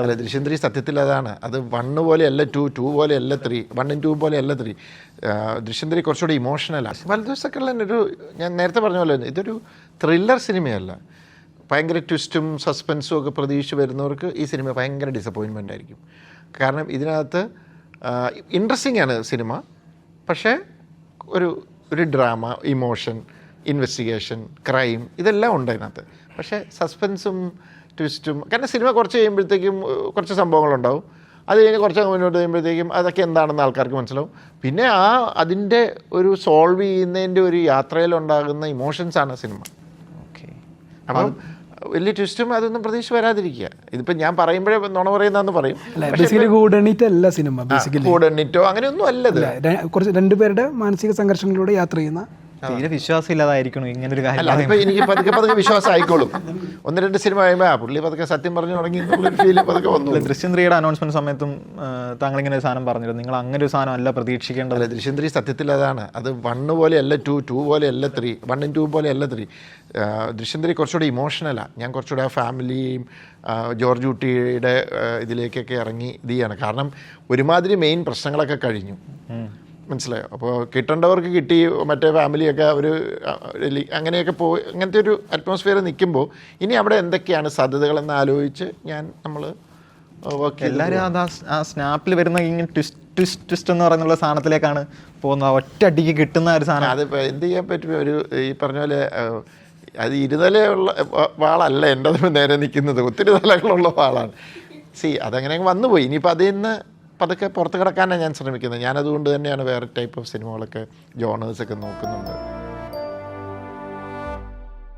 പ്രതീക്ഷിക്കേണ്ടത്. ദൃശ്യം 3 സത്യത്തിൽ അതാണ്. അത് 1 പോലെയല്ല 2, 2 പോലെയല്ല 3, 1 2 പോലെയല്ല 3. ദൃശ്യം 3 കുറച്ചുകൂടി ഇമോഷണലാണ്. വലതുവശക്കുള്ള ഞാൻ നേരത്തെ പറഞ്ഞ പോലെ ഇതൊരു ത്രില്ലർ സിനിമയല്ല. ഭയങ്കര ട്വിസ്റ്റും സസ്പെൻസും ഒക്കെ പ്രതീക്ഷിച്ച് വരുന്നവർക്ക് ഈ സിനിമ ഭയങ്കര ഡിസപ്പോയിൻമെൻ്റ് ആയിരിക്കും. കാരണം ഇതിനകത്ത് ഇൻട്രസ്റ്റിംഗ് ആണ് സിനിമ, പക്ഷേ ഒരു ഡ്രാമ, ഇമോഷൻ, ഇൻവെസ്റ്റിഗേഷൻ, ക്രൈം ഇതെല്ലാം ഉണ്ട് അതിനകത്ത്. പക്ഷേ സസ്പെൻസും ട്വിസ്റ്റും, കാരണം സിനിമ കുറച്ച് കഴിയുമ്പോഴത്തേക്കും കുറച്ച് സംഭവങ്ങളുണ്ടാവും. അത് കഴിഞ്ഞ് കുറച്ച് മുന്നോട്ട് കഴിയുമ്പോഴത്തേക്കും അതൊക്കെ എന്താണെന്ന് ആൾക്കാർക്ക് മനസ്സിലാവും. പിന്നെ അതിൻ്റെ ഒരു സോൾവ് ചെയ്യുന്നതിൻ്റെ ഒരു യാത്രയിലുണ്ടാകുന്ന ഇമോഷൻസാണ് സിനിമ. ഓക്കെ. അപ്പം വലിയ ട്വിസ്റ്റും അതൊന്നും പ്രതീക്ഷ വരാതിരിക്കുക. ഇതിപ്പോൾ ഞാൻ പറയുമ്പോഴേ നുണ പറയുന്നതെന്ന് പറയും. ഗൂഢണിറ്റല്ല സിനിമ, ഗൂഢണിറ്റോ അങ്ങനെയൊന്നും അല്ലത്. കുറച്ച് രണ്ടുപേരുടെ മാനസിക സംഘർഷങ്ങളിലൂടെ യാത്ര ചെയ്യുന്ന, തീരെ വിശ്വാസം ഇല്ലാതായിരിക്കണം ഇങ്ങനൊരു കാര്യം. അതിപ്പോൾ എനിക്ക് പതുക്കെ വിശ്വാസം ആയിക്കോളും. 1-2 സിനിമ കഴിയുമ്പോൾ പുള്ളി പതുക്കെ സത്യം പറഞ്ഞു തുടങ്ങി എന്നുള്ളൊരു ഫീല് പതുക്കെ വന്നു. ദൃശ്യം 3യുടെ അനൗൺസ്മെന്റ് സമയത്തും താങ്കൾ ഇങ്ങനെ ഒരു സാധനം പറഞ്ഞിരുന്നു, നിങ്ങൾ അങ്ങനെ ഒരു സാധനം അല്ല പ്രതീക്ഷിക്കേണ്ടത്. ദൃശ്യം 3 സത്യത്തിൽ അതാണ്. അത് 1 പോലെയല്ല 2, 2 പോലെയല്ല 3, 1 2 പോലെയല്ല 3. ദൃശ്യം 3 കുറച്ചുകൂടി ഇമോഷണലാണ്. ഞാൻ കുറച്ചുകൂടി ആ ഫാമിലിയും ജോർജ് കുട്ടിയുടെ ഇതിലേക്കൊക്കെ ഇറങ്ങി ഇത് ചെയ്യാണ്. കാരണം ഒരുമാതിരി മെയിൻ പ്രശ്നങ്ങളൊക്കെ കഴിഞ്ഞു, മനസ്സിലായോ? അപ്പോൾ കിട്ടേണ്ടവർക്ക് കിട്ടി, മറ്റേ ഫാമിലിയൊക്കെ അവർ അങ്ങനെയൊക്കെ പോയി, അങ്ങനത്തെ ഒരു അറ്റ്മോസ്ഫിയർ നിൽക്കുമ്പോൾ ഇനി അവിടെ എന്തൊക്കെയാണ് സാധ്യതകളെന്ന് ആലോചിച്ച് നമ്മൾ എല്ലാവരും ആ സ്നാപ്പിൽ വരുന്ന ഇങ്ങനെ ട്വിസ്റ്റ് എന്ന് പറയുന്നുള്ള സാധനത്തിലേക്കാണ് പോകുന്നത്. ഒറ്റ അടിക്ക് കിട്ടുന്ന ഒരു സാധനം. അത് എന്ത് ചെയ്യാൻ പറ്റും? ഈ പറഞ്ഞ പോലെ അത് ഇരുതലയുള്ള വാളല്ല എൻ്റെ നേരെ നിൽക്കുന്നത്, ഒത്തിരി തലകളുള്ള വാളാണ്. അതങ്ങനെ വന്നുപോയി. ഇനിയിപ്പോൾ അതിൽ നിന്ന് പതുക്കെ പുറത്ത് കിടക്കാനാണ് ഞാൻ ശ്രമിക്കുന്നത്. ഞാനതുകൊണ്ട് തന്നെയാണ് വേറെ ടൈപ്പ് ഓഫ് സിനിമകളൊക്കെ, ജോണേഴ്സൊക്കെ നോക്കുന്നുണ്ട്.